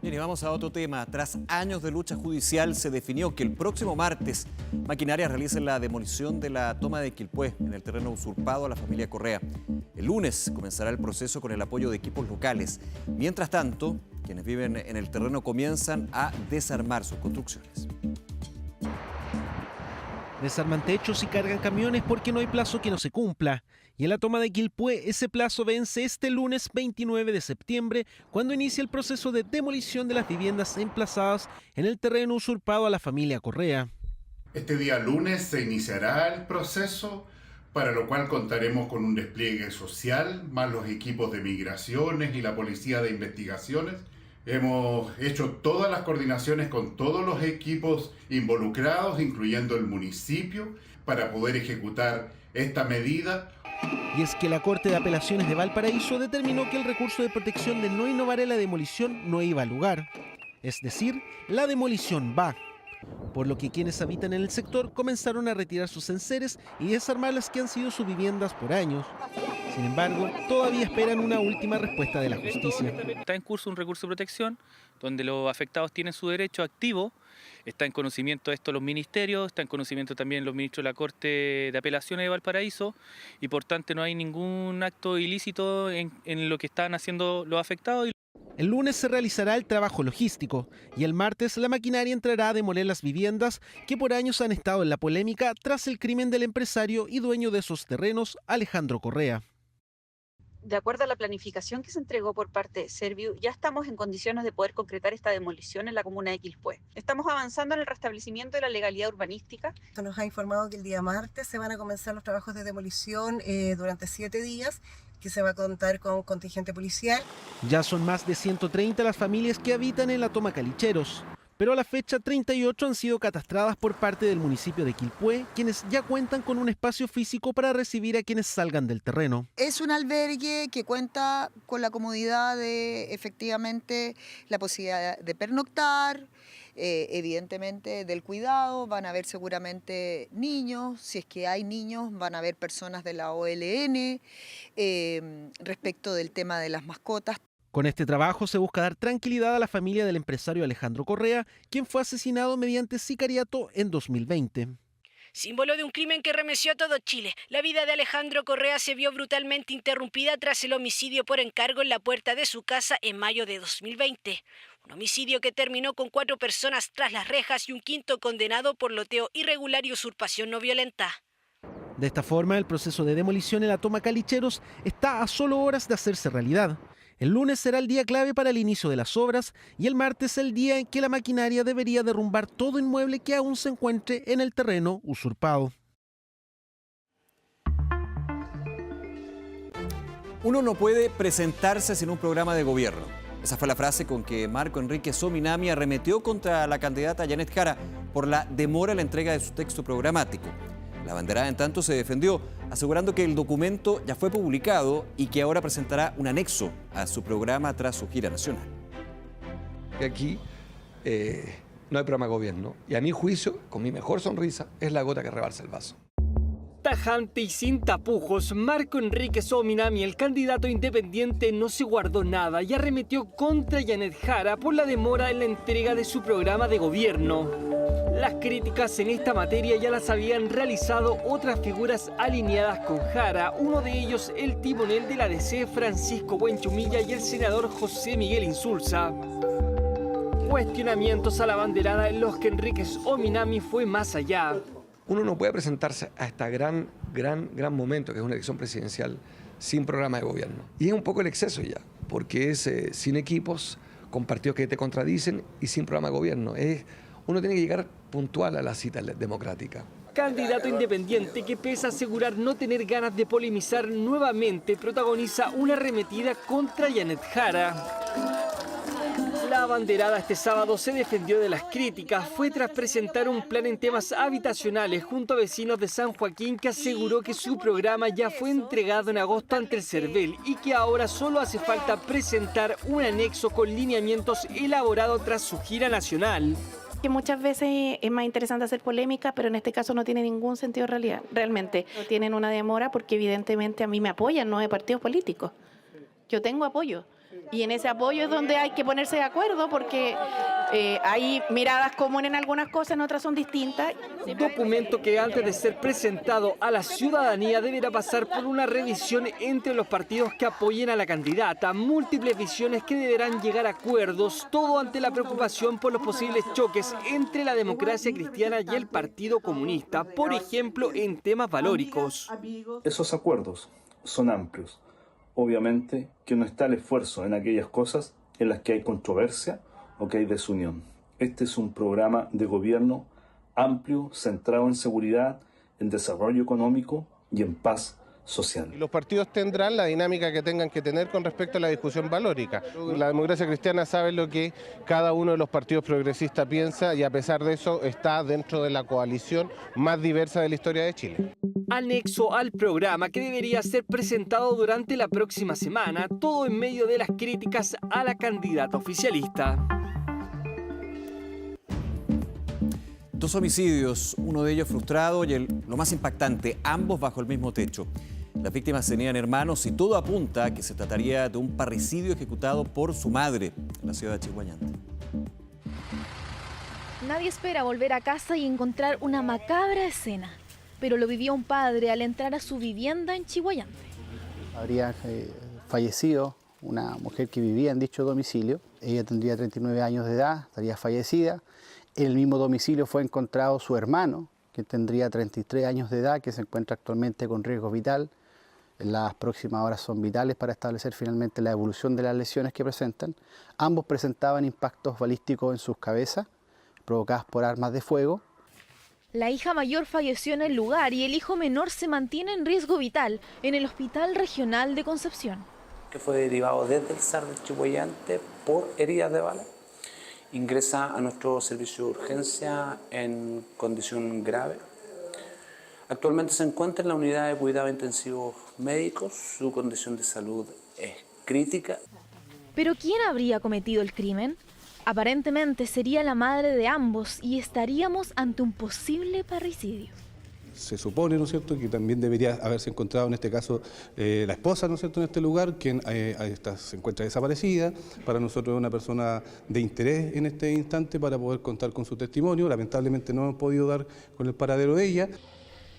Bien, y vamos a otro tema. Tras años de lucha judicial, se definió que el próximo martes maquinarias realicen la demolición de la toma de Quilpué en el terreno usurpado a la familia Correa. El lunes comenzará el proceso con el apoyo de equipos locales. Mientras tanto, quienes viven en el terreno comienzan a desarmar sus construcciones. Desarman techos y cargan camiones porque no hay plazo que no se cumpla. Y en la toma de Quilpué, ese plazo vence este lunes 29 de septiembre, cuando inicia el proceso de demolición de las viviendas emplazadas en el terreno usurpado a la familia Correa. Este día lunes se iniciará el proceso, para lo cual contaremos con un despliegue social, más los equipos de migraciones y la policía de investigaciones. Hemos hecho todas las coordinaciones con todos los equipos involucrados, incluyendo el municipio, para poder ejecutar esta medida. Y es que la Corte de Apelaciones de Valparaíso determinó que el recurso de protección de no innovar en la demolición no iba a lugar. Es decir, la demolición va. Por lo que quienes habitan en el sector comenzaron a retirar sus enseres y desarmar las que han sido sus viviendas por años. Sin embargo, todavía esperan una última respuesta de la justicia. Está en curso un recurso de protección donde los afectados tienen su derecho activo. Está en conocimiento de esto los ministerios, está en conocimiento también los ministros de la Corte de Apelaciones de Valparaíso y por tanto no hay ningún acto ilícito en lo que están haciendo los afectados. El lunes se realizará el trabajo logístico y el martes la maquinaria entrará a demoler las viviendas que por años han estado en la polémica tras el crimen del empresario y dueño de esos terrenos, Alejandro Correa. De acuerdo a la planificación que se entregó por parte de Serviu, ya estamos en condiciones de poder concretar esta demolición en la comuna de Quilpué. Estamos avanzando en el restablecimiento de la legalidad urbanística. Esto nos ha informado que el día martes se van a comenzar los trabajos de demolición durante 7 días, que se va a contar con contingente policial. Ya son más de 130 las familias que habitan en la toma Calicheros, pero a la fecha 38 han sido catastradas por parte del municipio de Quilpué, quienes ya cuentan con un espacio físico para recibir a quienes salgan del terreno. Es un albergue que cuenta con la comodidad de efectivamente la posibilidad de pernoctar, evidentemente del cuidado, van a haber seguramente niños, si es que hay niños van a haber personas de la OLN, respecto del tema de las mascotas. Con este trabajo se busca dar tranquilidad a la familia del empresario Alejandro Correa, quien fue asesinado mediante sicariato en 2020. Símbolo de un crimen que remeció a todo Chile, la vida de Alejandro Correa se vio brutalmente interrumpida tras el homicidio por encargo en la puerta de su casa en mayo de 2020. Un homicidio que terminó con 4 personas tras las rejas y un quinto condenado por loteo irregular y usurpación no violenta. De esta forma, el proceso de demolición en la toma Calicheros está a solo horas de hacerse realidad. El lunes será el día clave para el inicio de las obras y el martes el día en que la maquinaria debería derrumbar todo inmueble que aún se encuentre en el terreno usurpado. Uno no puede presentarse sin un programa de gobierno. Esa fue la frase con que Marco Enrique Sominami arremetió contra la candidata Janet Jara por la demora en la entrega de su texto programático. La abanderada, en tanto, se defendió, asegurando que el documento ya fue publicado y que ahora presentará un anexo a su programa tras su gira nacional. Aquí no hay programa de gobierno y a mi juicio, con mi mejor sonrisa, es la gota que rebalsa el vaso. Tajante y sin tapujos, Marco Enrique Sominami, el candidato independiente, no se guardó nada y arremetió contra Janet Jara por la demora en la entrega de su programa de gobierno. Las críticas en esta materia ya las habían realizado otras figuras alineadas con Jara, uno de ellos el timonel de la DC, Francisco Buenchumilla, y el senador José Miguel Insulza. Cuestionamientos a la banderada en los que Enrique Sominami fue más allá. Uno no puede presentarse a este gran momento, que es una elección presidencial, sin programa de gobierno. Y es un poco el exceso ya, porque es sin equipos, con partidos que te contradicen y sin programa de gobierno. Uno tiene que llegar puntual a la cita democrática. Candidato independiente que, pese a asegurar no tener ganas de polemizar nuevamente, protagoniza una arremetida contra Janet Jara. La abanderada este sábado se defendió de las críticas. Fue tras presentar un plan en temas habitacionales junto a vecinos de San Joaquín, que aseguró que su programa ya fue entregado en agosto ante el CERVEL y que ahora solo hace falta presentar un anexo con lineamientos elaborados tras su gira nacional. Que muchas veces es más interesante hacer polémica, pero en este caso no tiene ningún sentido en realidad. Realmente tienen una demora porque evidentemente a mí me apoyan, no de partidos políticos. Yo tengo apoyo. Y en ese apoyo es donde hay que ponerse de acuerdo porque hay miradas comunes en algunas cosas, en otras son distintas. Documento que antes de ser presentado a la ciudadanía deberá pasar por una revisión entre los partidos que apoyen a la candidata, múltiples visiones que deberán llegar a acuerdos, todo ante la preocupación por los posibles choques entre la democracia cristiana y el Partido Comunista, por ejemplo, en temas valóricos. Esos acuerdos son amplios. Obviamente que no está el esfuerzo en aquellas cosas en las que hay controversia o que hay desunión. Este es un programa de gobierno amplio, centrado en seguridad, en desarrollo económico y en paz social. Los partidos tendrán la dinámica que tengan que tener con respecto a la discusión valórica. La democracia cristiana sabe lo que cada uno de los partidos progresistas piensa y a pesar de eso está dentro de la coalición más diversa de la historia de Chile. Anexo al programa que debería ser presentado durante la próxima semana, todo en medio de las críticas a la candidata oficialista. 2 homicidios, uno de ellos frustrado y lo más impactante, ambos bajo el mismo techo. Las víctimas tenían hermanos y todo apunta a que se trataría de un parricidio ejecutado por su madre en la ciudad de Chiguayante. Nadie espera volver a casa y encontrar una macabra escena, pero lo vivió un padre al entrar a su vivienda en Chiguayante. Habría fallecido una mujer que vivía en dicho domicilio. Ella tendría 39 años de edad, estaría fallecida. En el mismo domicilio fue encontrado su hermano, que tendría 33 años de edad, que se encuentra actualmente con riesgo vital. Las próximas horas son vitales para establecer finalmente la evolución de las lesiones que presentan. Ambos presentaban impactos balísticos en sus cabezas, provocadas por armas de fuego. La hija mayor falleció en el lugar y el hijo menor se mantiene en riesgo vital en el Hospital Regional de Concepción. Que fue derivado desde el SAR de Chiguayante por heridas de bala. Ingresa a nuestro servicio de urgencia en condición grave. Actualmente se encuentra en la unidad de cuidados intensivos médicos. Su condición de salud es crítica. ¿Pero quién habría cometido el crimen? Aparentemente sería la madre de ambos y estaríamos ante un posible parricidio. Se supone, ¿no es cierto?, que también debería haberse encontrado en este caso la esposa, ¿no es cierto?, en este lugar, quien se encuentra desaparecida. Para nosotros es una persona de interés en este instante para poder contar con su testimonio. Lamentablemente no hemos podido dar con el paradero de ella.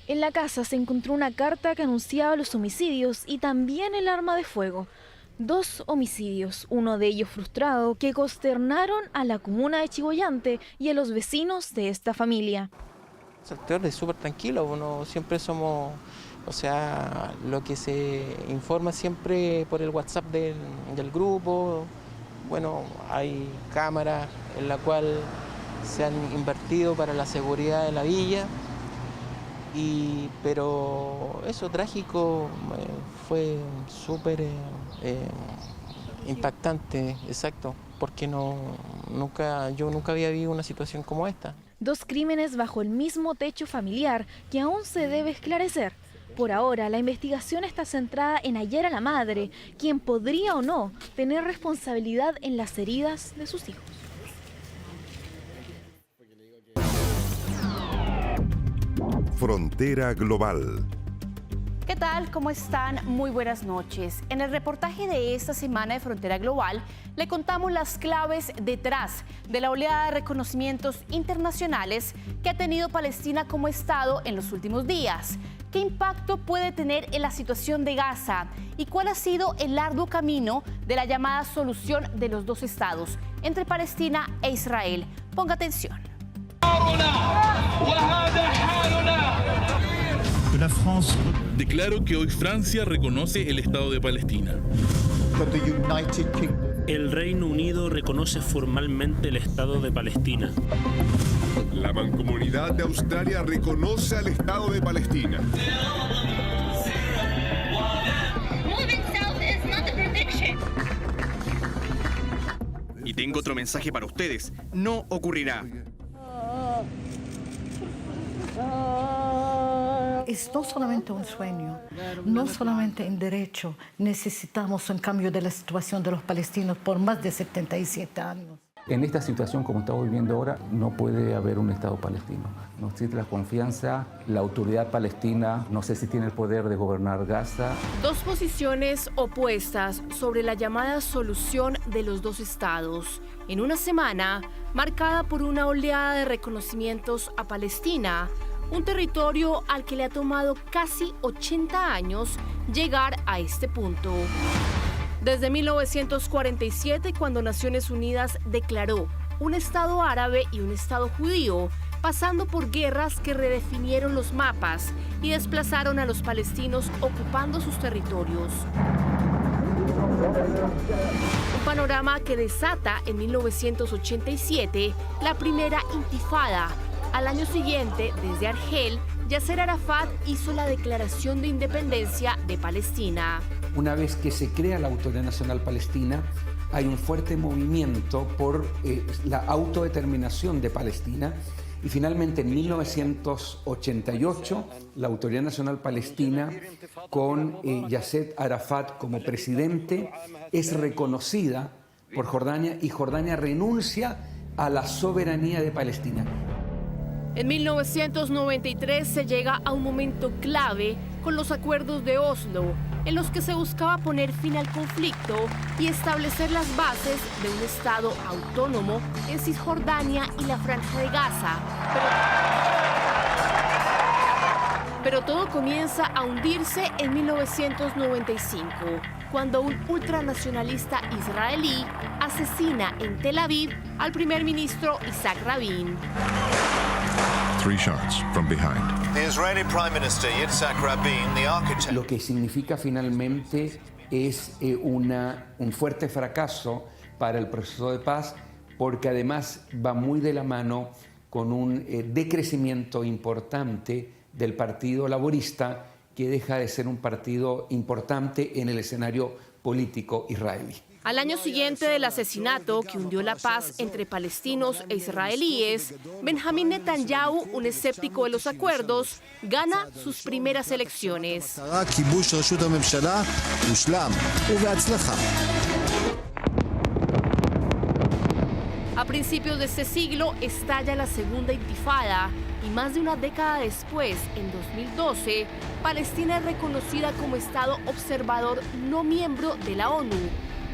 En la casa se encontró una carta que anunciaba los homicidios y también el arma de fuego. 2 homicidios, uno de ellos frustrado, que consternaron a la comuna de Chiguayante y a los vecinos de esta familia. El sector es súper tranquilo, no siempre somos, o sea, lo que se informa siempre por el WhatsApp del grupo. Bueno, hay cámaras en la cual se han invertido para la seguridad de la villa, pero eso trágico fue súper impactante, exacto, porque yo nunca había vivido una situación como esta. 2 crímenes bajo el mismo techo familiar que aún se debe esclarecer. Por ahora, la investigación está centrada en hallar a la madre, quien podría o no tener responsabilidad en las heridas de sus hijos. Frontera Global. ¿Qué tal? ¿Cómo están? Muy buenas noches. En el reportaje de esta semana de Frontera Global le contamos las claves detrás de la oleada de reconocimientos internacionales que ha tenido Palestina como Estado en los últimos días. ¿Qué impacto puede tener en la situación de Gaza? ¿Y cuál ha sido el arduo camino de la llamada solución de los 2 estados entre Palestina e Israel? Ponga atención. Declaro que hoy Francia reconoce el Estado de Palestina. El Reino Unido reconoce formalmente el Estado de Palestina. La Mancomunidad de Australia reconoce al Estado de Palestina. Y tengo otro mensaje para ustedes. No ocurrirá. Es no solamente un sueño, no solamente un derecho, necesitamos un cambio de la situación de los palestinos por más de 77 años. En esta situación como estamos viviendo ahora, no puede haber un Estado palestino. No existe la confianza, la autoridad palestina no sé si tiene el poder de gobernar Gaza. Dos posiciones opuestas sobre la llamada solución de los dos estados. En una semana marcada por una oleada de reconocimientos a Palestina, un territorio al que le ha tomado casi 80 años llegar a este punto. Desde 1947, cuando Naciones Unidas declaró un Estado árabe y un Estado judío, pasando por guerras que redefinieron los mapas y desplazaron a los palestinos ocupando sus territorios. Un panorama que desata en 1987 la primera intifada. Al año siguiente, desde Argel, Yasser Arafat hizo la declaración de independencia de Palestina. Una vez que se crea la Autoridad Nacional Palestina, hay un fuerte movimiento por la autodeterminación de Palestina y finalmente en 1988 la Autoridad Nacional Palestina con Yasser Arafat como presidente es reconocida por Jordania y Jordania renuncia a la soberanía de Palestina. En 1993 se llega a un momento clave con los acuerdos de Oslo, en los que se buscaba poner fin al conflicto y establecer las bases de un Estado autónomo en Cisjordania y la Franja de Gaza. Pero todo comienza a hundirse en 1995, cuando un ultranacionalista israelí asesina en Tel Aviv al primer ministro Isaac Rabin. 3 shots from behind. The Israeli Prime Minister Yitzhak Rabin, the architect. Lo que significa finalmente es un fuerte fracaso para el proceso de paz, porque además va muy de la mano con un decrecimiento importante del Partido Laborista, que deja de ser un partido importante en el escenario político israelí. Al año siguiente del asesinato que hundió la paz entre palestinos e israelíes, Benjamín Netanyahu, un escéptico de los acuerdos, gana sus primeras elecciones. A principios de este siglo estalla la Segunda Intifada y más de una década después, en 2012, Palestina es reconocida como Estado observador no miembro de la ONU.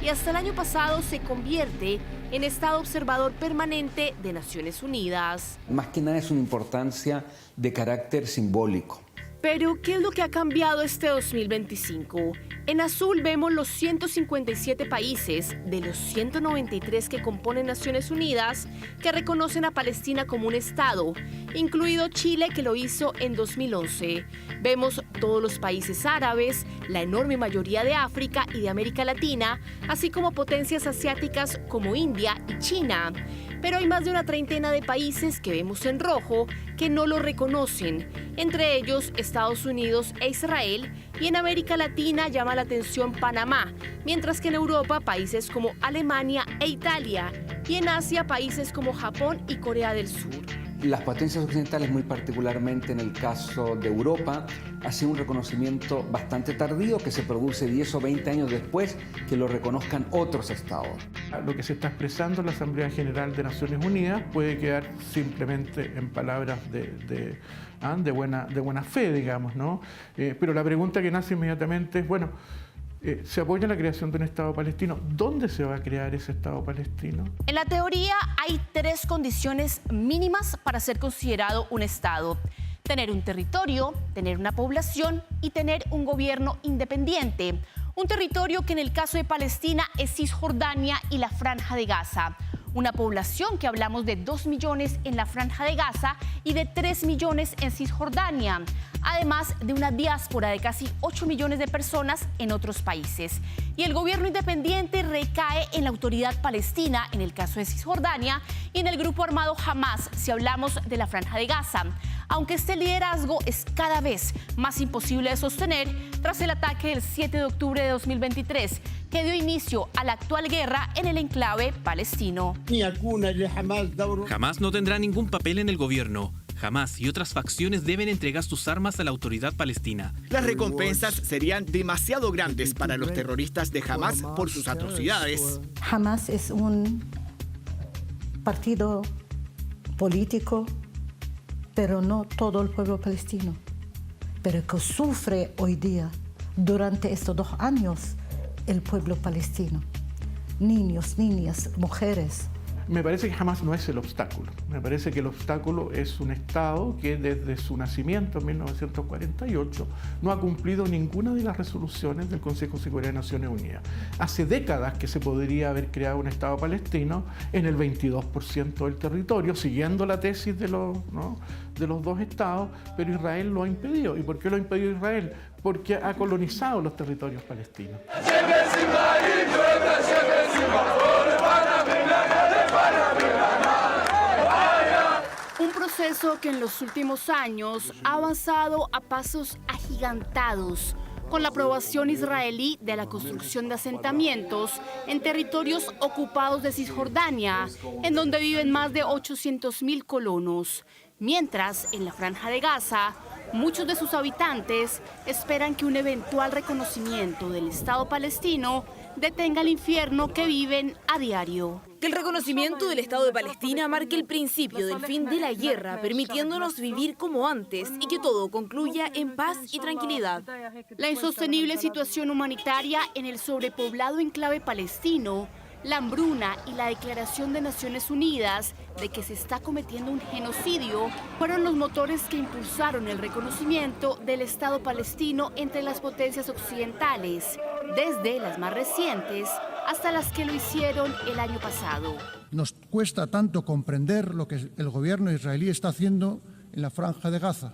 Y hasta el año pasado se convierte en Estado observador permanente de Naciones Unidas. Más que nada es una importancia de carácter simbólico. Pero, ¿qué es lo que ha cambiado este 2025? En azul vemos los 157 países de los 193 que componen Naciones Unidas que reconocen a Palestina como un Estado, incluido Chile, que lo hizo en 2011. Vemos todos los países árabes, la enorme mayoría de África y de América Latina, así como potencias asiáticas como India y China. Pero hay más de una treintena de países que vemos en rojo que no lo reconocen, entre ellos Estados Unidos e Israel, y en América Latina llama la atención Panamá, mientras que en Europa países como Alemania e Italia, y en Asia países como Japón y Corea del Sur. Las potencias occidentales, muy particularmente en el caso de Europa, hacen un reconocimiento bastante tardío que se produce 10 o 20 años después que lo reconozcan otros estados. Lo que se está expresando en la Asamblea General de Naciones Unidas puede quedar simplemente en palabras de buena fe, digamos, ¿no? Pero la pregunta que nace inmediatamente es, bueno, se apoya la creación de un Estado palestino. ¿Dónde se va a crear ese Estado palestino? En la teoría hay 3 condiciones mínimas para ser considerado un Estado: tener un territorio, tener una población y tener un gobierno independiente. Un territorio que en el caso de Palestina es Cisjordania y la Franja de Gaza. Una población que hablamos de 2 millones en la Franja de Gaza y de 3 millones en Cisjordania, además de una diáspora de casi 8 millones de personas en otros países. Y el gobierno independiente recae en la autoridad palestina, en el caso de Cisjordania, y en el grupo armado Hamas, si hablamos de la Franja de Gaza. Aunque este liderazgo es cada vez más imposible de sostener tras el ataque del 7 de octubre de 2023, que dio inicio a la actual guerra en el enclave palestino. Hamas no tendrá ningún papel en el gobierno. Hamas y otras facciones deben entregar sus armas a la autoridad palestina. Las recompensas serían demasiado grandes para los terroristas de Hamas por sus atrocidades. Hamas es un partido político, pero no todo el pueblo palestino, pero que sufre hoy día, durante estos 2 años, el pueblo palestino. Niños, niñas, mujeres. Me parece que Hamás no es el obstáculo. Me parece que el obstáculo es un Estado que desde su nacimiento en 1948 no ha cumplido ninguna de las resoluciones del Consejo de Seguridad de Naciones Unidas. Hace décadas que se podría haber creado un Estado palestino en el 22% del territorio, siguiendo la tesis de los 2 estados, pero Israel lo ha impedido. ¿Y por qué lo ha impedido Israel? Porque ha colonizado los territorios palestinos. Un proceso que en los últimos años ha avanzado a pasos agigantados, con la aprobación israelí de la construcción de asentamientos en territorios ocupados de Cisjordania, en donde viven más de 800.000 colonos. Mientras, en la Franja de Gaza, muchos de sus habitantes esperan que un eventual reconocimiento del Estado palestino detenga el infierno que viven a diario. Que el reconocimiento del Estado de Palestina marque el principio del fin de la guerra, permitiéndonos vivir como antes y que todo concluya en paz y tranquilidad. La insostenible situación humanitaria en el sobrepoblado enclave palestino, la hambruna y la declaración de Naciones Unidas de que se está cometiendo un genocidio fueron los motores que impulsaron el reconocimiento del Estado palestino entre las potencias occidentales, desde las más recientes hasta las que lo hicieron el año pasado. Nos cuesta tanto comprender lo que el gobierno israelí está haciendo en la Franja de Gaza.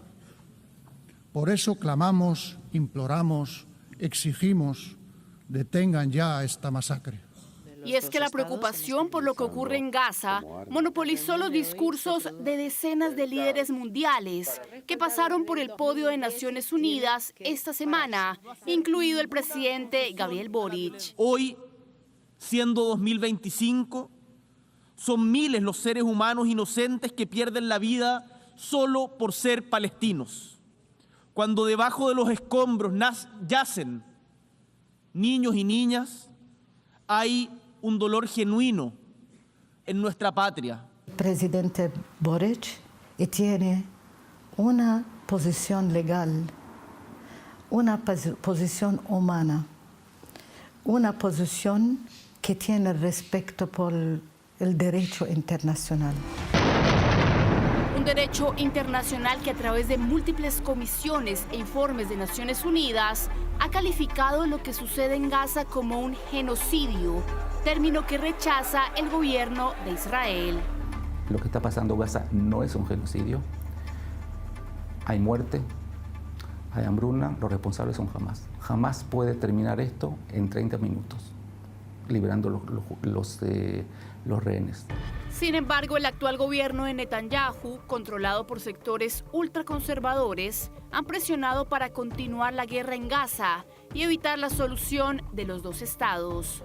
Por eso clamamos, imploramos, exigimos, detengan ya esta masacre. Y es que la preocupación por lo que ocurre en Gaza monopolizó los discursos de decenas de líderes mundiales que pasaron por el podio de Naciones Unidas esta semana, incluido el presidente Gabriel Boric. Hoy, siendo 2025, son miles los seres humanos inocentes que pierden la vida solo por ser palestinos. Cuando debajo de los escombros yacen niños y niñas, hay un dolor genuino en nuestra patria. El presidente Boric tiene una posición legal, una posición humana, una posición que tiene respeto por el derecho internacional. Un derecho internacional que a través de múltiples comisiones e informes de Naciones Unidas ha calificado lo que sucede en Gaza como un genocidio, término que rechaza el gobierno de Israel. Lo que está pasando en Gaza no es un genocidio. Hay muerte, hay hambruna, los responsables son Hamás. Hamás puede terminar esto en 30 minutos, liberando los rehenes. Sin embargo, el actual gobierno de Netanyahu, controlado por sectores ultraconservadores, han presionado para continuar la guerra en Gaza y evitar la solución de los 2 estados.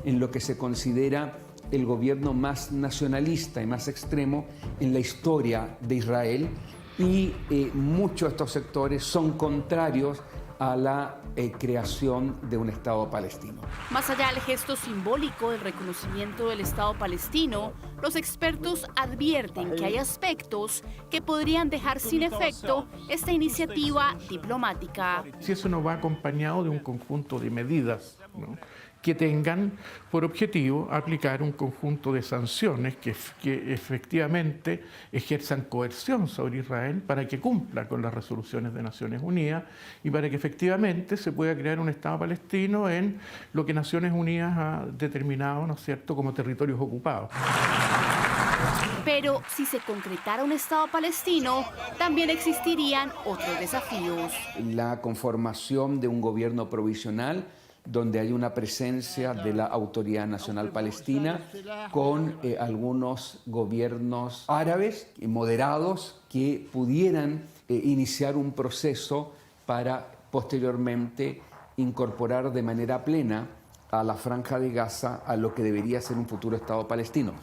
En lo que se considera el gobierno más nacionalista y más extremo en la historia de Israel, y muchos de estos sectores son contrarios a la creación de un Estado palestino. Más allá del gesto simbólico del reconocimiento del Estado palestino, los expertos advierten que hay aspectos que podrían dejar sin efecto esta iniciativa diplomática. Si eso no va acompañado de un conjunto de medidas, ¿no?, que tengan por objetivo aplicar un conjunto de sanciones que efectivamente ejerzan coerción sobre Israel para que cumpla con las resoluciones de Naciones Unidas y para que efectivamente se pueda crear un Estado palestino en lo que Naciones Unidas ha determinado, ¿no es cierto?, como territorios ocupados. Pero si se concretara un Estado palestino, también existirían otros desafíos. La conformación de un gobierno provisional donde hay una presencia de la Autoridad Nacional Palestina con algunos gobiernos árabes moderados que pudieran iniciar un proceso para posteriormente incorporar de manera plena a la Franja de Gaza a lo que debería ser un futuro Estado palestino.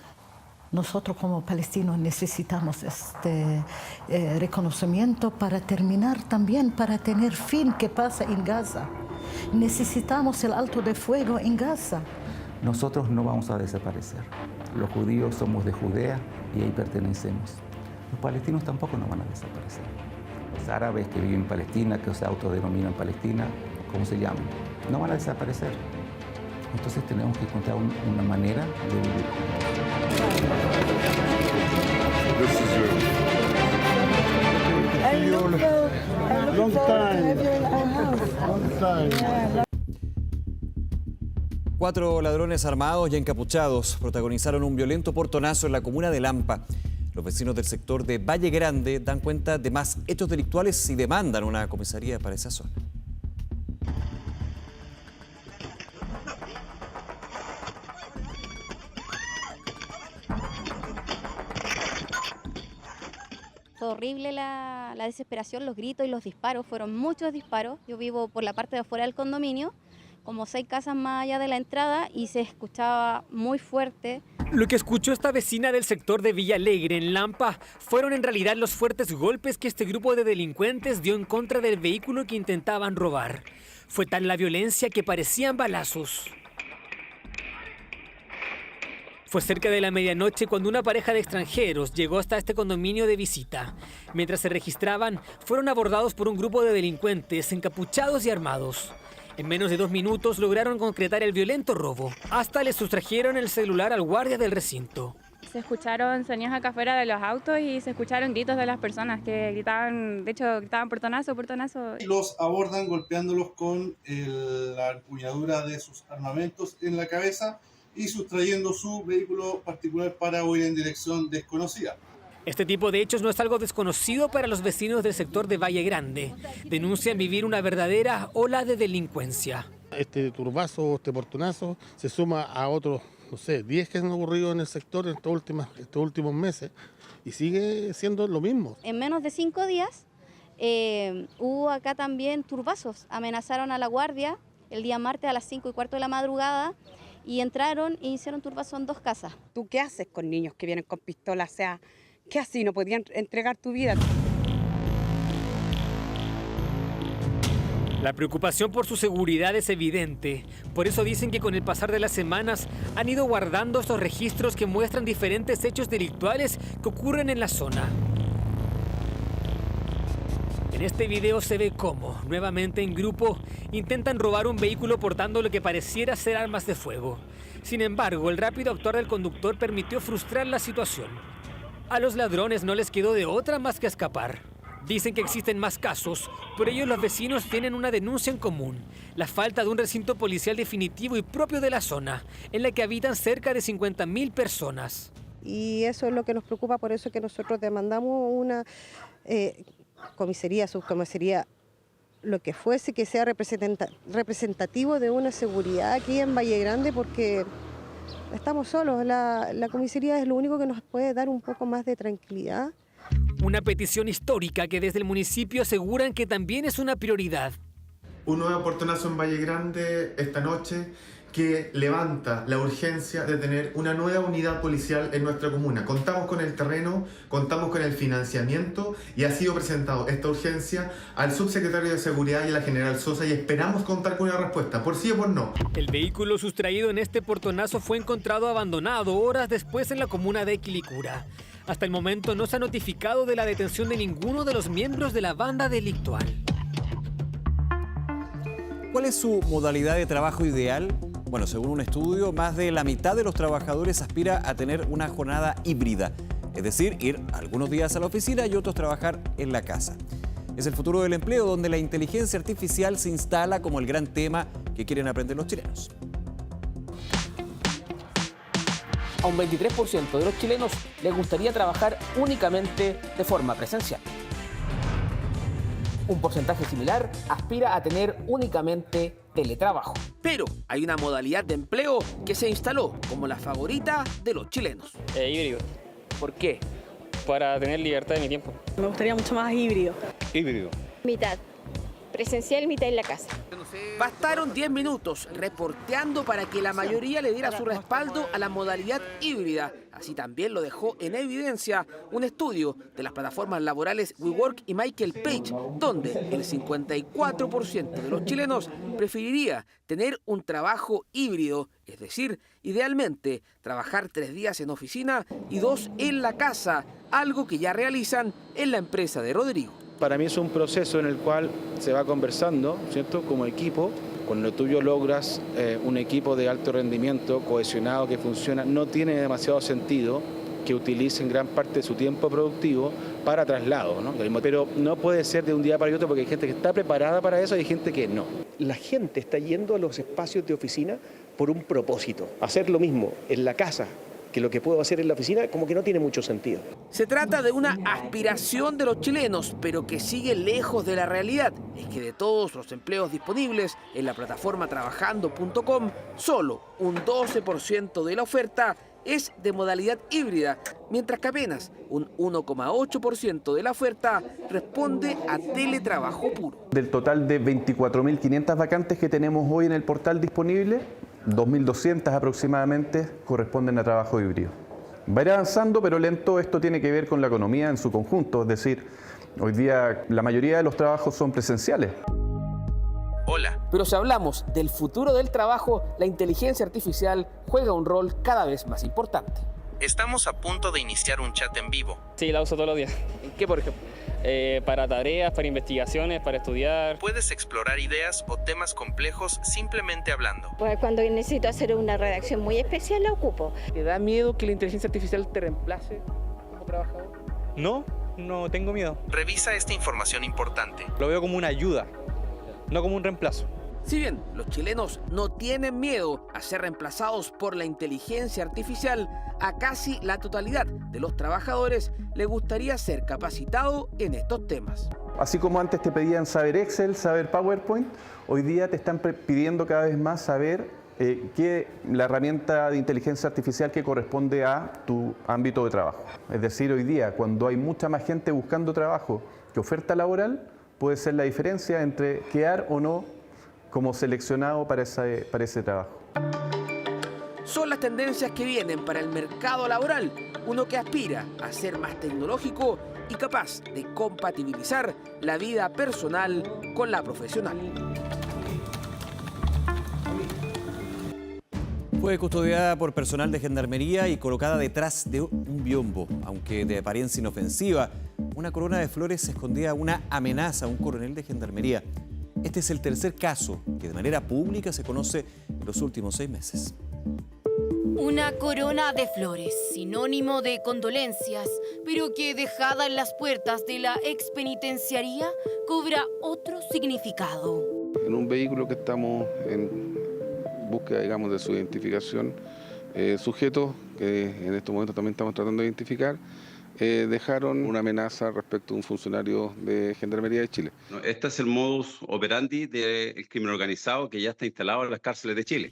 Nosotros como palestinos necesitamos este reconocimiento para terminar también, para tener fin que pasa en Gaza. Necesitamos el alto de fuego en Gaza. Nosotros no vamos a desaparecer. los judíos somos de Judea y ahí pertenecemos. Los palestinos tampoco nos van a desaparecer. Los árabes que viven en Palestina, que se autodenominan Palestina, como se llaman, no van a desaparecer. Entonces tenemos que encontrar una manera de vivir. Cuatro ladrones armados y encapuchados protagonizaron un violento portonazo en la comuna de Lampa. Los vecinos del sector de Valle Grande dan cuenta de más hechos delictuales y demandan una comisaría para esa zona. Fue horrible la desesperación, los gritos y los disparos, fueron muchos disparos. Yo vivo por la parte de afuera del condominio, como 6 casas más allá de la entrada, y se escuchaba muy fuerte. Lo que escuchó esta vecina del sector de Villa Alegre, en Lampa, fueron en realidad los fuertes golpes que este grupo de delincuentes dio en contra del vehículo que intentaban robar. Fue tal la violencia que parecían balazos. Fue cerca de la medianoche cuando una pareja de extranjeros llegó hasta este condominio de visita. Mientras se registraban, fueron abordados por un grupo de delincuentes encapuchados y armados. En menos de 2 minutos lograron concretar el violento robo. Hasta le sustrajeron el celular al guardia del recinto. Se escucharon sonidos acá afuera de los autos y se escucharon gritos de las personas que gritaban, de hecho gritaban portonazo, portonazo. Los abordan golpeándolos con la empuñadura de sus armamentos en la cabeza y sustrayendo su vehículo particular para huir en dirección desconocida. Este tipo de hechos no es algo desconocido para los vecinos del sector de Valle Grande. Denuncian vivir una verdadera ola de delincuencia. Este turbazo, este portonazo, se suma a otros, 10 que han ocurrido en el sector en estos últimos meses y sigue siendo lo mismo. En menos de 5 días hubo acá también turbazos. Amenazaron a la guardia el día martes a las 5:15 de la madrugada y entraron e hicieron turbazo en 2 casas. ¿Tú qué haces con niños que vienen con pistolas? O sea, ¿qué así? ¿No podían entregar tu vida? La preocupación por su seguridad es evidente. Por eso dicen que con el pasar de las semanas han ido guardando estos registros que muestran diferentes hechos delictuales que ocurren en la zona. En este video se ve cómo, nuevamente en grupo, intentan robar un vehículo portando lo que pareciera ser armas de fuego. Sin embargo, el rápido actuar del conductor permitió frustrar la situación. A los ladrones no les quedó de otra más que escapar. Dicen que existen más casos, por ello los vecinos tienen una denuncia en común: la falta de un recinto policial definitivo y propio de la zona, en la que habitan cerca de 50.000 personas. Y eso es lo que nos preocupa, por eso es que nosotros demandamos una comisaría, subcomisaría, lo que fuese, que sea representativo de una seguridad aquí en Valle Grande, porque estamos solos. La comisaría es lo único que nos puede dar un poco más de tranquilidad. Una petición histórica que desde el municipio aseguran que también es una prioridad. Un nuevo portonazo en Valle Grande esta noche que levanta la urgencia de tener una nueva unidad policial en nuestra comuna. Contamos con el terreno, contamos con el financiamiento y ha sido presentado esta urgencia al subsecretario de Seguridad y a la general Sosa y esperamos contar con una respuesta, por sí o por no. El vehículo sustraído en este portonazo fue encontrado abandonado horas después en la comuna de Quilicura. Hasta el momento no se ha notificado de la detención de ninguno de los miembros de la banda delictual. ¿Cuál es su modalidad de trabajo ideal? Bueno, según un estudio, más de la mitad de los trabajadores aspira a tener una jornada híbrida, es decir, ir algunos días a la oficina y otros trabajar en la casa. Es el futuro del empleo, donde la inteligencia artificial se instala como el gran tema que quieren aprender los chilenos. A un 23% de los chilenos les gustaría trabajar únicamente de forma presencial. Un porcentaje similar aspira a tener únicamente teletrabajo. Pero hay una modalidad de empleo que se instaló como la favorita de los chilenos. Híbrido. ¿Por qué? Para tener libertad de mi tiempo. Me gustaría mucho más híbrido. Híbrido. Mitad. presencial, mitad en la casa. Bastaron 10 minutos reporteando para que la mayoría le diera su respaldo a la modalidad híbrida. Así también lo dejó en evidencia un estudio de las plataformas laborales WeWork y Michael Page, donde el 54% de los chilenos preferiría tener un trabajo híbrido, es decir, idealmente trabajar 3 días en oficina y 2 en la casa, algo que ya realizan en la empresa de Rodrigo. Para mí es un proceso en el cual se va conversando, ¿cierto?, como equipo. Cuando tú logras un equipo de alto rendimiento, cohesionado, que funciona, no tiene demasiado sentido que utilicen gran parte de su tiempo productivo para traslado, ¿no? Pero no puede ser de un día para otro porque hay gente que está preparada para eso y hay gente que no. La gente está yendo a los espacios de oficina por un propósito. Hacer lo mismo en la casa que lo que puedo hacer en la oficina, como que no tiene mucho sentido. Se trata de una aspiración de los chilenos, pero que sigue lejos de la realidad. Es que de todos los empleos disponibles en la plataforma trabajando.com, solo un 12% de la oferta es de modalidad híbrida, mientras que apenas un 1,8% de la oferta responde a teletrabajo puro. Del total de 24.500 vacantes que tenemos hoy en el portal disponible, 2.200 aproximadamente corresponden a trabajo híbrido. Va a ir avanzando, pero lento. Esto tiene que ver con la economía en su conjunto, es decir, hoy día la mayoría de los trabajos son presenciales. Hola. Pero si hablamos del futuro del trabajo, la inteligencia artificial juega un rol cada vez más importante. Estamos a punto de iniciar un chat en vivo. Sí, la uso todos los días. ¿En qué, por ejemplo? Para tareas, para investigaciones, para estudiar. Puedes explorar ideas o temas complejos simplemente hablando. Pues cuando necesito hacer una redacción muy especial la ocupo. ¿Te da miedo que la inteligencia artificial te reemplace como trabajador? No, no tengo miedo. Revisa esta información importante. Lo veo como una ayuda, no como un reemplazo. Si bien los chilenos no tienen miedo a ser reemplazados por la inteligencia artificial, a casi la totalidad de los trabajadores les gustaría ser capacitado en estos temas. Así como antes te pedían saber Excel, saber PowerPoint, hoy día te están pidiendo cada vez más saber la herramienta de inteligencia artificial que corresponde a tu ámbito de trabajo. Es decir, hoy día, cuando hay mucha más gente buscando trabajo que oferta laboral, puede ser la diferencia entre quedar o no como seleccionado para ese trabajo. Son las tendencias que vienen para el mercado laboral, uno que aspira a ser más tecnológico y capaz de compatibilizar la vida personal con la profesional. Fue custodiada por personal de gendarmería y colocada detrás de un biombo, aunque de apariencia inofensiva. Una corona de flores escondía una amenaza a un coronel de gendarmería. Este es el tercer caso que de manera pública se conoce en los últimos 6 meses. Una corona de flores, sinónimo de condolencias, pero que dejada en las puertas de la expenitenciaría cobra otro significado. En un vehículo que estamos en búsqueda, digamos, de su identificación, sujetos que en estos momentos también estamos tratando de identificar, dejaron una amenaza respecto a un funcionario de Gendarmería de Chile. Este es el modus operandi del crimen organizado que ya está instalado en las cárceles de Chile.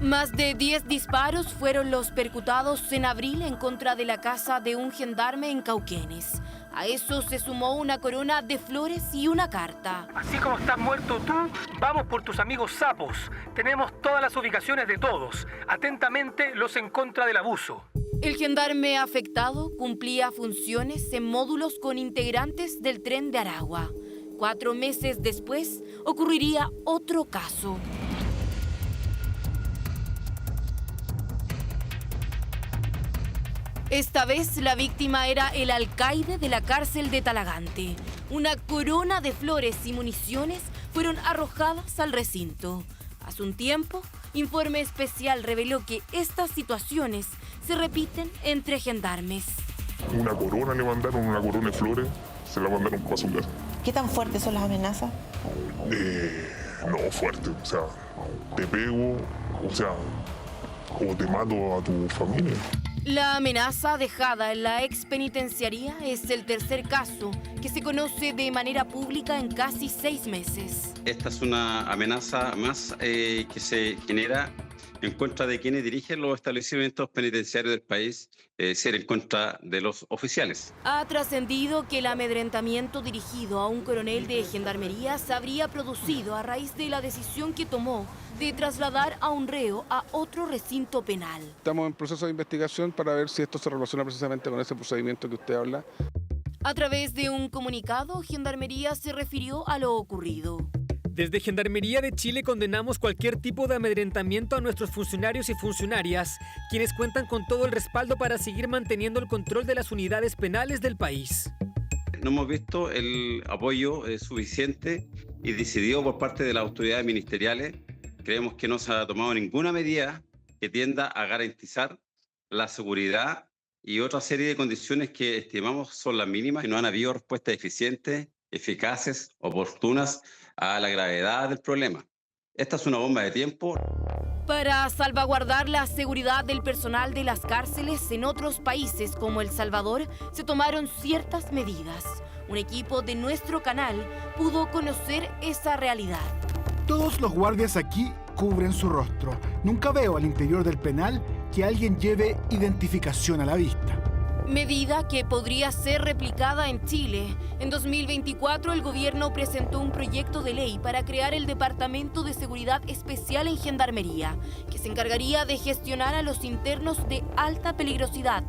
Más de 10 disparos fueron los percutados en abril en contra de la casa de un gendarme en Cauquenes. A eso se sumó una corona de flores y una carta. Así como estás muerto tú, vamos por tus amigos sapos. Tenemos todas las ubicaciones de todos. Atentamente, los en contra del abuso. El gendarme afectado cumplía funciones en módulos con integrantes del Tren de Aragua. 4 meses después, ocurriría otro caso. Esta vez la víctima era el alcaide de la cárcel de Talagante. Una corona de flores y municiones fueron arrojadas al recinto. Hace un tiempo, Informe Especial reveló que estas situaciones se repiten entre gendarmes. Una corona le mandaron, una corona de flores, se la mandaron para su casa. ¿Qué tan fuertes son las amenazas? No, fuerte, o sea, te pego, o sea, o te mato a tu familia. La amenaza dejada en la expenitenciaría es el tercer caso que se conoce de manera pública en casi 6 meses. Esta es una amenaza más que se genera en contra de quienes dirigen los establecimientos penitenciarios del país, ser en contra de los oficiales. Ha trascendido que el amedrentamiento dirigido a un coronel de Gendarmería se habría producido a raíz de la decisión que tomó de trasladar a un reo a otro recinto penal. Estamos en proceso de investigación para ver si esto se relaciona precisamente con ese procedimiento que usted habla. A través de un comunicado, Gendarmería se refirió a lo ocurrido. Desde Gendarmería de Chile condenamos cualquier tipo de amedrentamiento a nuestros funcionarios y funcionarias, quienes cuentan con todo el respaldo para seguir manteniendo el control de las unidades penales del país. No hemos visto el apoyo suficiente y decidido por parte de las autoridades ministeriales. Creemos que no se ha tomado ninguna medida que tienda a garantizar la seguridad y otra serie de condiciones que estimamos son las mínimas y no han habido respuestas eficientes, eficaces, oportunas a la gravedad del problema. Esta es una bomba de tiempo. Para salvaguardar la seguridad del personal de las cárceles en otros países como El Salvador, se tomaron ciertas medidas. Un equipo de nuestro canal pudo conocer esa realidad. Todos los guardias aquí cubren su rostro. Nunca veo al interior del penal que alguien lleve identificación a la vista. Medida que podría ser replicada en Chile. En 2024 el gobierno presentó un proyecto de ley para crear el Departamento de Seguridad Especial en Gendarmería, que se encargaría de gestionar a los internos de alta peligrosidad.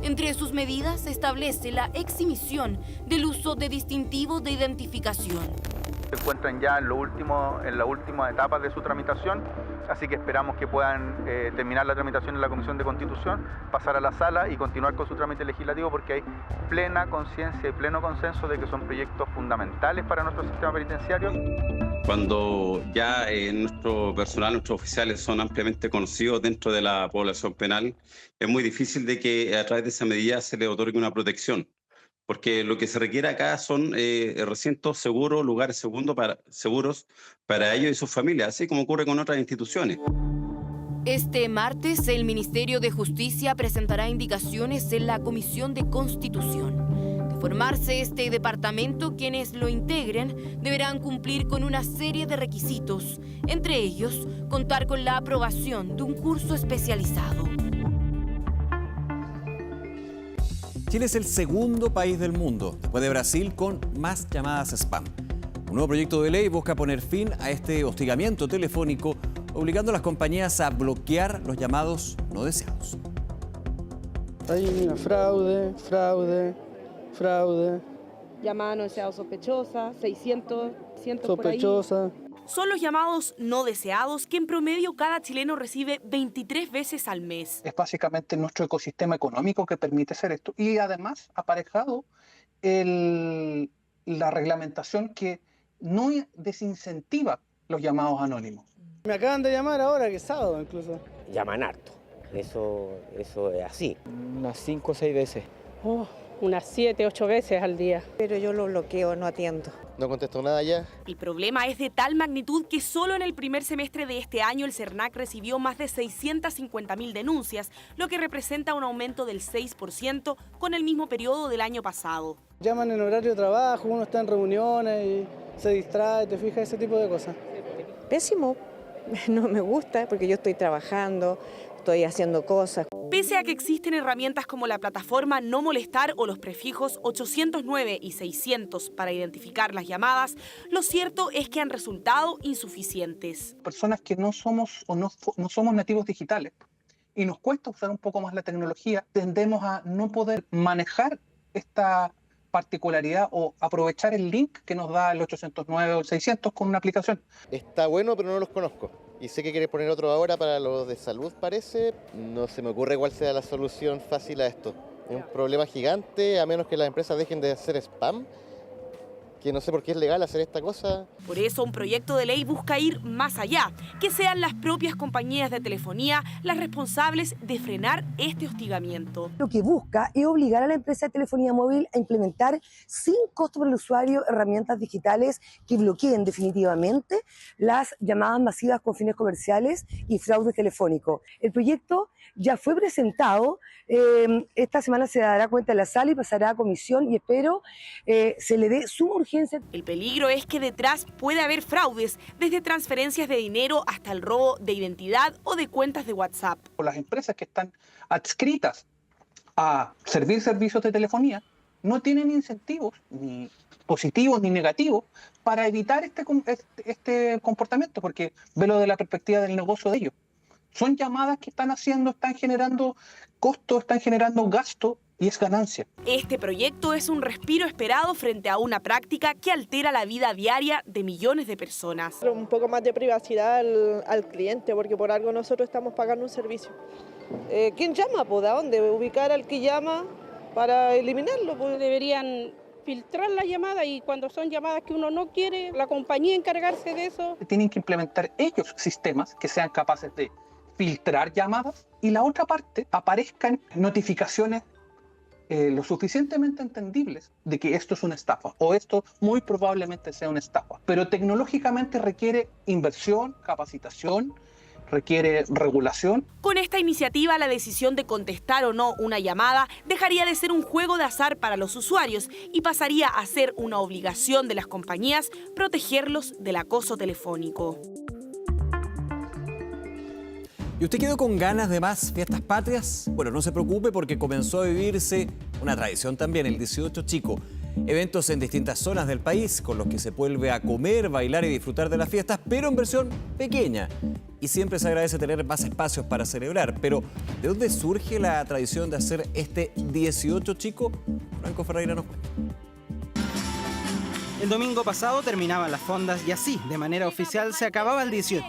Entre sus medidas se establece la exhibición del uso de distintivos de identificación. Se encuentran ya en la última etapa de su tramitación, así que esperamos que puedan terminar la tramitación en la Comisión de Constitución, pasar a la sala y continuar con su trámite legislativo, porque hay plena conciencia y pleno consenso de que son proyectos fundamentales para nuestro sistema penitenciario. Cuando ya nuestro personal, nuestros oficiales son ampliamente conocidos dentro de la población penal, es muy difícil de que a través de esa medida se les otorgue una protección. Porque lo que se requiere acá son recintos seguros, lugares seguros para ellos y sus familias, así como ocurre con otras instituciones. Este martes, el Ministerio de Justicia presentará indicaciones en la Comisión de Constitución. De formarse este departamento, quienes lo integren deberán cumplir con una serie de requisitos, entre ellos, contar con la aprobación de un curso especializado. Chile es el segundo país del mundo, después de Brasil, con más llamadas spam. Un nuevo proyecto de ley busca poner fin a este hostigamiento telefónico, obligando a las compañías a bloquear los llamados no deseados. Ahí mira, fraude. Llamada no deseada sospechosa, 600 sospechosa. Son los llamados no deseados que en promedio cada chileno recibe 23 veces al mes. Es básicamente nuestro ecosistema económico que permite hacer esto. Y además aparejado la reglamentación que no desincentiva los llamados anónimos. Me acaban de llamar ahora, que es sábado incluso. Llaman harto, eso es así. Unas 5 o 6 veces. Unas 7, 8 veces al día. Pero yo lo bloqueo, no atiendo. No contesto nada ya. El problema es de tal magnitud que solo en el primer semestre de este año el CERNAC recibió más de 650.000 denuncias, lo que representa un aumento del 6% con el mismo periodo del año pasado. Llaman en horario de trabajo, uno está en reuniones y se distrae, te fijas, ese tipo de cosas. Pésimo, no me gusta porque yo estoy trabajando, estoy haciendo cosas. Pese a que existen herramientas como la plataforma No Molestar o los prefijos 809 y 600 para identificar las llamadas, lo cierto es que han resultado insuficientes. Personas que no somos nativos digitales y nos cuesta usar un poco más la tecnología, tendemos a no poder manejar esta particularidad o aprovechar el link que nos da el 809 o el 600 con una aplicación. Está bueno, pero no los conozco. Y sé que quieres poner otro ahora para los de salud, parece. No se me ocurre cuál sea la solución fácil a esto. Es un problema gigante, a menos que las empresas dejen de hacer spam, que no sé por qué es legal hacer esta cosa. Por eso un proyecto de ley busca ir más allá, que sean las propias compañías de telefonía las responsables de frenar este hostigamiento. Lo que busca es obligar a la empresa de telefonía móvil a implementar sin costo para el usuario herramientas digitales que bloqueen definitivamente las llamadas masivas con fines comerciales y fraude telefónico. El proyecto ya fue presentado, esta semana se dará cuenta en la sala y pasará a comisión y espero se le dé suma urgencia inteligencia. El peligro es que detrás puede haber fraudes, desde transferencias de dinero hasta el robo de identidad o de cuentas de WhatsApp. Las empresas que están adscritas a servir servicios de telefonía no tienen incentivos, ni positivos ni negativos, para evitar este comportamiento, porque velo de la perspectiva del negocio de ellos. Son llamadas que están generando costos, están generando gasto y es ganancia. Este proyecto es un respiro esperado frente a una práctica que altera la vida diaria de millones de personas. Un poco más de privacidad al cliente, porque por algo nosotros estamos pagando un servicio. ¿Quién llama? ¿De dónde? Ubicar al que llama para eliminarlo. Deberían filtrar la llamada y cuando son llamadas que uno no quiere, la compañía encargarse de eso. Tienen que implementar ellos sistemas que sean capaces de filtrar llamadas y la otra parte aparezcan notificaciones lo suficientemente entendibles de que esto es una estafa o esto muy probablemente sea una estafa. Pero tecnológicamente requiere inversión, capacitación, requiere regulación. Con esta iniciativa, la decisión de contestar o no una llamada dejaría de ser un juego de azar para los usuarios y pasaría a ser una obligación de las compañías protegerlos del acoso telefónico. ¿Y usted quedó con ganas de más fiestas patrias? Bueno, no se preocupe porque comenzó a vivirse una tradición también, el 18 Chico. Eventos en distintas zonas del país con los que se vuelve a comer, bailar y disfrutar de las fiestas, pero en versión pequeña. Y siempre se agradece tener más espacios para celebrar. Pero, ¿de dónde surge la tradición de hacer este 18 Chico? Franco Ferreira nos cuenta. El domingo pasado terminaban las fondas y así, de manera oficial, se acababa el 18.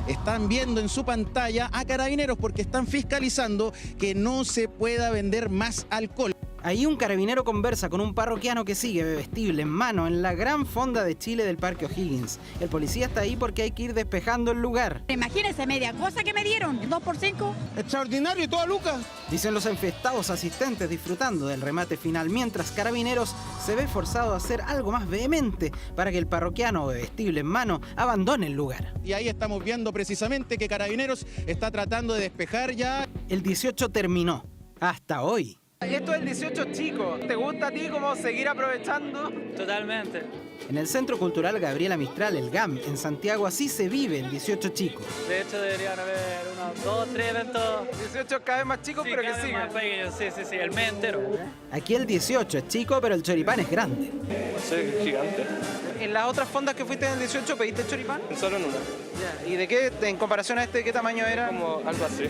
Están viendo en su pantalla a Carabineros porque están fiscalizando que no se pueda vender más alcohol. Ahí un carabinero conversa con un parroquiano que sigue bebestible en mano en la gran fonda de Chile del Parque O'Higgins. El policía está ahí porque hay que ir despejando el lugar. Imagínense media cosa que me dieron, 2 por 5. Extraordinario, toda lucas. Dicen los enfiestados asistentes disfrutando del remate final, mientras Carabineros se ve forzado a hacer algo más vehemente para que el parroquiano bebestible en mano abandone el lugar. Y ahí estamos viendo precisamente que Carabineros está tratando de despejar ya. El 18 terminó. Hasta hoy. Y esto es el 18 Chico. ¿Te gusta a ti cómo seguir aprovechando? Totalmente. En el Centro Cultural Gabriela Mistral, el GAM, en Santiago, así se vive el 18 Chico. De hecho, deberían haber unos 2 o 3 eventos. 18 cada vez más chicos, sí, pero que sigan. Más pequeños, sí, el mes entero. Aquí el 18 es chico, pero el choripán es grande. Sí, gigante. ¿En las otras fondas que fuiste en el 18 pediste choripán? Solo en una. ¿Y de qué, en comparación a este, qué tamaño era? Como algo así.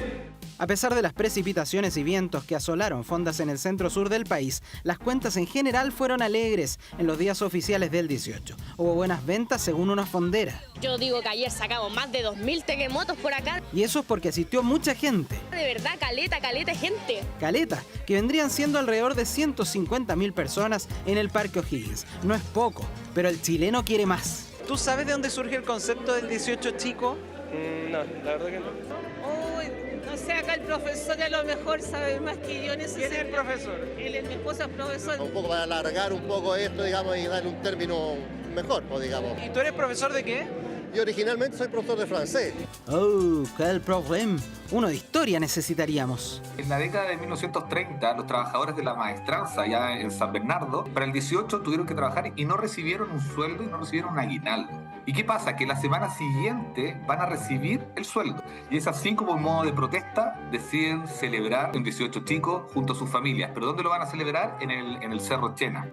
A pesar de las precipitaciones y vientos que asolaron fondas en el centro sur del país, las cuentas en general fueron alegres en los días oficiales del 18. Hubo buenas ventas según una fondera. Yo digo que ayer sacamos más de 2000 tequemotos por acá. Y eso es porque asistió mucha gente. De verdad, caleta gente. Caleta, que vendrían siendo alrededor de 150.000 personas en el Parque O'Higgins. No es poco, pero el chileno quiere más. ¿Tú sabes de dónde surge el concepto del 18 Chico? No, la verdad que no. No sé, acá el profesor a lo mejor sabe más que yo en ese ¿Quién es el profesor? Mi esposa es profesor. Un poco para alargar un poco esto, digamos, y darle un término mejor, digamos. ¿Y tú eres profesor de qué? Yo originalmente soy profesor de francés. Oh, quel problema. Uno de historia necesitaríamos. En la década de 1930, los trabajadores de la maestranza, allá en San Bernardo, para el 18 tuvieron que trabajar y no recibieron un sueldo y no recibieron un aguinaldo. ¿Y qué pasa? Que la semana siguiente van a recibir el sueldo. Y es así como en modo de protesta deciden celebrar un 18 Chico junto a sus familias. ¿Pero dónde lo van a celebrar? En el Cerro Chena.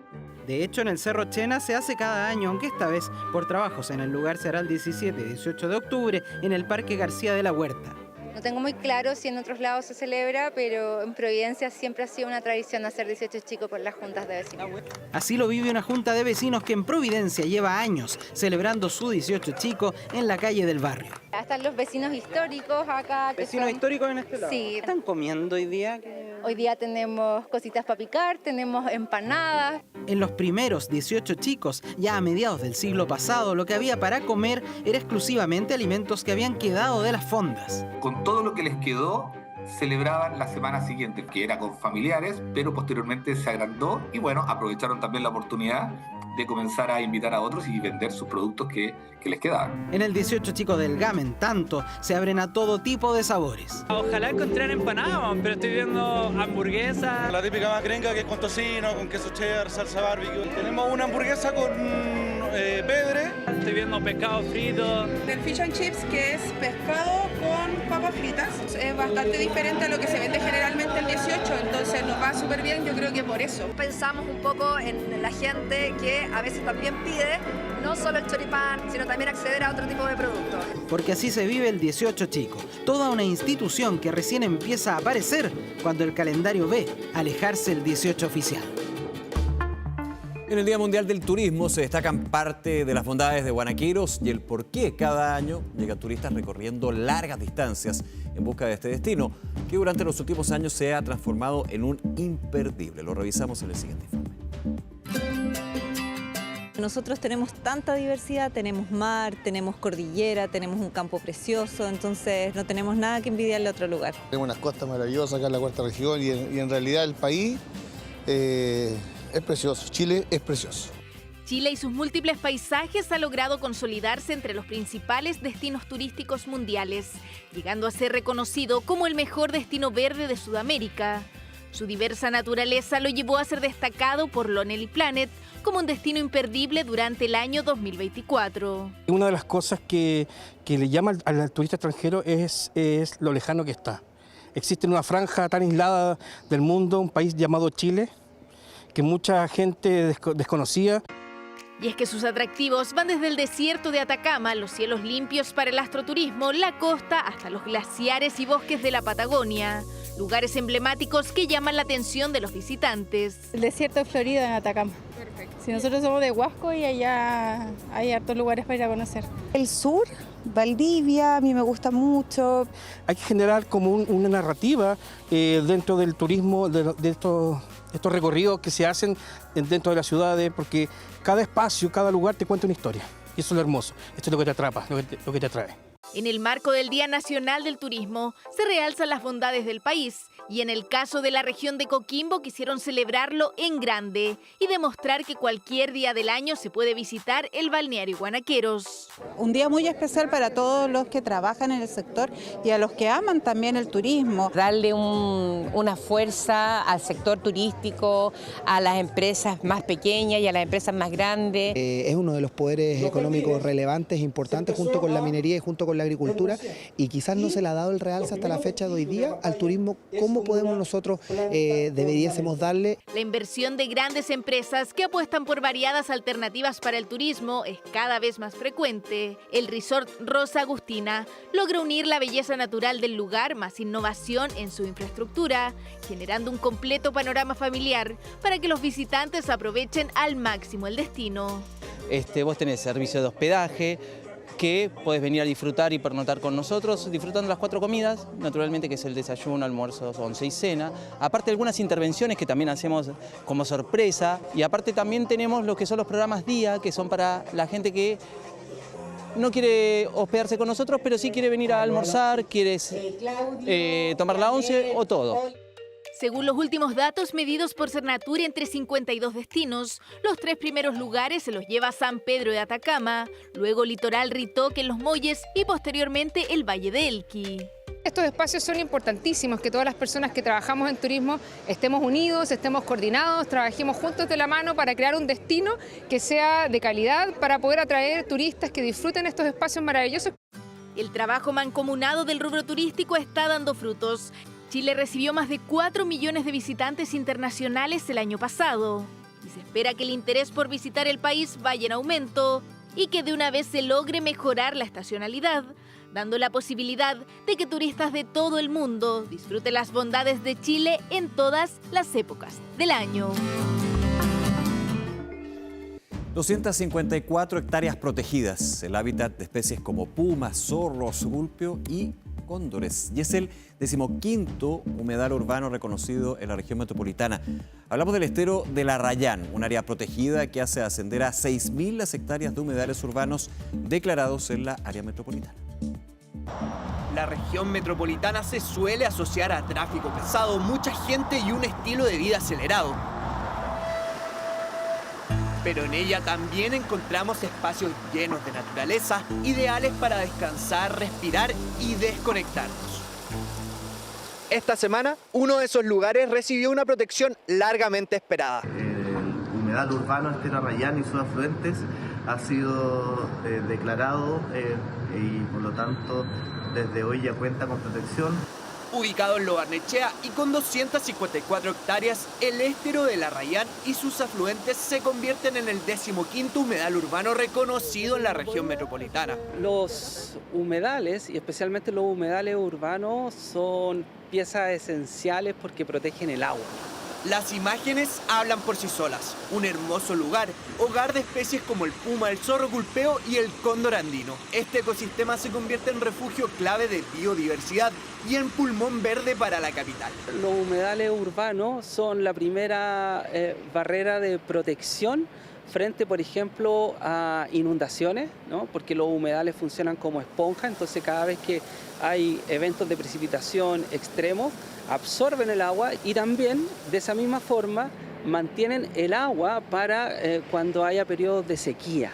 De hecho, en el Cerro Chena se hace cada año, aunque esta vez por trabajos en el lugar será el 17 y 18 de octubre en el Parque García de la Huerta. No tengo muy claro si en otros lados se celebra, pero en Providencia siempre ha sido una tradición hacer 18 Chico por las juntas de vecinos. Así lo vive una junta de vecinos que en Providencia lleva años celebrando su 18 Chico en la calle del barrio. Están los vecinos históricos acá. ¿Vecinos históricos en este lado? Sí. ¿Qué están comiendo hoy día? Hoy día tenemos cositas para picar, tenemos empanadas. En los primeros 18 Chicos, ya a mediados del siglo pasado, lo que había para comer era exclusivamente alimentos que habían quedado de las fondas. Con todo lo que les quedó, celebraban la semana siguiente, que era con familiares, pero posteriormente se agrandó y bueno, aprovecharon también la oportunidad de comenzar a invitar a otros y vender sus productos que les quedaban. En el 18 Chico del GAM, en tanto, se abren a todo tipo de sabores. Ojalá encontrar empanadas, pero estoy viendo hamburguesas. La típica más gringa que es con tocino, con queso cheddar, salsa barbecue. Tenemos una hamburguesa con pebre. Estoy viendo pescado frito. El fish and chips, que es pescado con papas fritas. Es bastante diferente a lo que se vende generalmente el 18, entonces nos va súper bien, yo creo que por eso. Pensamos un poco en la gente que a veces también pide no solo el choripán, sino también acceder a otro tipo de productos. Porque así se vive el 18 Chico, toda una institución que recién empieza a aparecer cuando el calendario ve alejarse el 18 oficial. En el Día Mundial del Turismo se destacan parte de las bondades de Guanaqueros y el por qué cada año llegan turistas recorriendo largas distancias en busca de este destino, que durante los últimos años se ha transformado en un imperdible. Lo revisamos en el siguiente informe. Nosotros tenemos tanta diversidad, tenemos mar, tenemos cordillera, tenemos un campo precioso, entonces no tenemos nada que envidiarle a otro lugar. Tenemos unas costas maravillosas acá en la cuarta región y en realidad el país es precioso, Chile es precioso. Chile y sus múltiples paisajes ha logrado consolidarse entre los principales destinos turísticos mundiales, llegando a ser reconocido como el mejor destino verde de Sudamérica. Su diversa naturaleza lo llevó a ser destacado por Lonely Planet como un destino imperdible durante el año 2024. Una de las cosas que le llama al turista extranjero es lo lejano que está. Existe una franja tan aislada del mundo, un país llamado Chile, que mucha gente desconocía. Y es que sus atractivos van desde el desierto de Atacama, los cielos limpios para el astroturismo, la costa, hasta los glaciares y bosques de la Patagonia. Lugares emblemáticos que llaman la atención de los visitantes. El desierto de Florida en Atacama. Perfecto. Si nosotros somos de Huasco y allá hay hartos lugares para ir a conocer. El sur, Valdivia, a mí me gusta mucho. Hay que generar como una narrativa dentro del turismo, de estos recorridos que se hacen dentro de las ciudades, porque cada espacio, cada lugar te cuenta una historia. Y eso es lo hermoso, esto es lo que te atrapa, lo que te atrae. En el marco del Día Nacional del Turismo se realzan las bondades del país y en el caso de la región de Coquimbo quisieron celebrarlo en grande y demostrar que cualquier día del año se puede visitar el balneario Guanaqueros. Un día muy especial para todos los que trabajan en el sector y a los que aman también el turismo. Darle una fuerza al sector turístico, a las empresas más pequeñas y a las empresas más grandes. Es uno de los poderes económicos relevantes, importantes, junto con la minería y junto con la agricultura, y quizás no se le ha dado el realce hasta la fecha de hoy día al turismo. ¿Cómo podemos nosotros deberíamos darle? La inversión de grandes empresas que apuestan por variadas alternativas para el turismo es cada vez más frecuente. El Resort Rosa Agustina logra unir la belleza natural del lugar más innovación en su infraestructura, generando un completo panorama familiar para que los visitantes aprovechen al máximo el destino. Vos tenés servicio de hospedaje, que podés venir a disfrutar y pernotar con nosotros, disfrutando las 4 comidas, naturalmente, que es el desayuno, almuerzo, once y cena. Aparte algunas intervenciones que también hacemos como sorpresa, y aparte también tenemos lo que son los programas día, que son para la gente que no quiere hospedarse con nosotros, pero sí quiere venir a almorzar, quiere tomar la once o todo. Según los últimos datos medidos por Cernatur entre 52 destinos, los 3 primeros lugares se los lleva San Pedro de Atacama, luego Litoral Ritoque en Los Molles y posteriormente el Valle de Elqui. Estos espacios son importantísimos, que todas las personas que trabajamos en turismo estemos unidos, estemos coordinados, trabajemos juntos de la mano para crear un destino que sea de calidad, para poder atraer turistas que disfruten estos espacios maravillosos. El trabajo mancomunado del rubro turístico está dando frutos. Chile recibió más de 4 millones de visitantes internacionales el año pasado y se espera que el interés por visitar el país vaya en aumento y que de una vez se logre mejorar la estacionalidad, dando la posibilidad de que turistas de todo el mundo disfruten las bondades de Chile en todas las épocas del año. 254 hectáreas protegidas, el hábitat de especies como pumas, zorros, gulpio y cóndores. Y es el 15º humedal urbano reconocido en la región metropolitana. Hablamos del estero de La Rayán, un área protegida que hace ascender a 6.000 las hectáreas de humedales urbanos declarados en la área metropolitana. La región metropolitana se suele asociar a tráfico pesado, mucha gente y un estilo de vida acelerado. Pero en ella también encontramos espacios llenos de naturaleza, ideales para descansar, respirar y desconectarnos. Esta semana, uno de esos lugares recibió una protección largamente esperada. El humedal urbano Estero Arrayán y sus afluentes ha sido declarado y por lo tanto desde hoy ya cuenta con protección. Ubicado en Lo Barnechea y con 254 hectáreas, el Estero del Arrayán y sus afluentes se convierten en el 15º humedal urbano reconocido en la región metropolitana. Los humedales, y especialmente los humedales urbanos, son piezas esenciales porque protegen el agua. Las imágenes hablan por sí solas. Un hermoso lugar, hogar de especies como el puma, el zorro culpeo y el cóndor andino. Este ecosistema se convierte en refugio clave de biodiversidad y en pulmón verde para la capital. Los humedales urbanos son la primera barrera de protección frente, por ejemplo, a inundaciones, ¿no? Porque los humedales funcionan como esponja, entonces cada vez que hay eventos de precipitación extremos, absorben el agua y también, de esa misma forma, mantienen el agua para cuando haya periodos de sequía.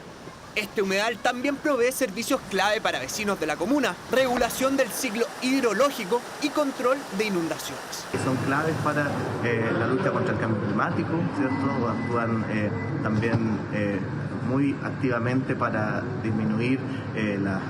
Este humedal también provee servicios clave para vecinos de la comuna, regulación del ciclo hidrológico y control de inundaciones. Son claves para la lucha contra el cambio climático, ¿cierto? Actúan también muy activamente para disminuir las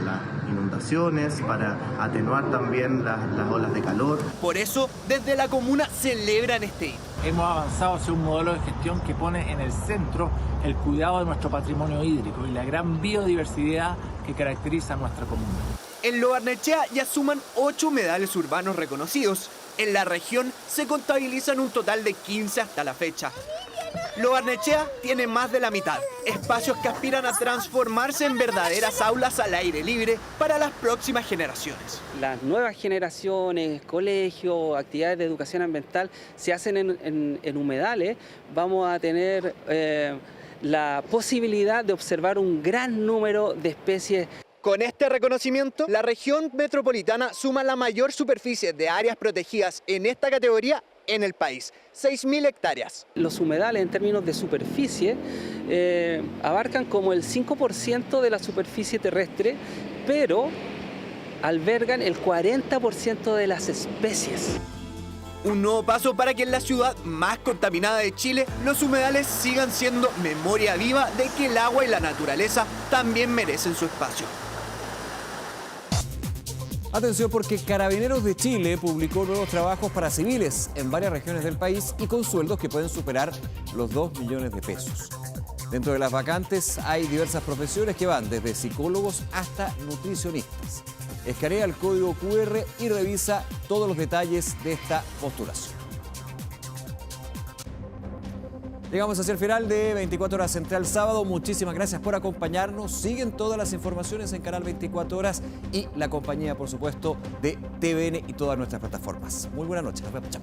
inundaciones, para atenuar también las olas de calor. Por eso, desde la comuna celebran este hito. Hemos avanzado hacia un modelo de gestión que pone en el centro el cuidado de nuestro patrimonio hídrico y la gran biodiversidad que caracteriza a nuestra comuna. En Lo Barnechea ya suman 8 humedales urbanos reconocidos. En la región se contabilizan un total de 15 hasta la fecha. Lo Barnechea tiene más de la mitad, espacios que aspiran a transformarse en verdaderas aulas al aire libre para las próximas generaciones. Las nuevas generaciones, colegios, actividades de educación ambiental se hacen en humedales. Vamos a tener la posibilidad de observar un gran número de especies. Con este reconocimiento, la región metropolitana suma la mayor superficie de áreas protegidas en esta categoría en el país, 6.000 hectáreas. Los humedales en términos de superficie abarcan como el 5% de la superficie terrestre, pero albergan el 40% de las especies. Un nuevo paso para que en la ciudad más contaminada de Chile, los humedales sigan siendo memoria viva de que el agua y la naturaleza también merecen su espacio. Atención porque Carabineros de Chile publicó nuevos trabajos para civiles en varias regiones del país y con sueldos que pueden superar los 2 millones de pesos. Dentro de las vacantes hay diversas profesiones que van desde psicólogos hasta nutricionistas. Escanea el código QR y revisa todos los detalles de esta postulación. Llegamos hacia el final de 24 Horas Central Sábado. Muchísimas gracias por acompañarnos. Siguen todas las informaciones en Canal 24 Horas y la compañía, por supuesto, de TVN y todas nuestras plataformas. Muy buenas noches. Nos vemos. Chao.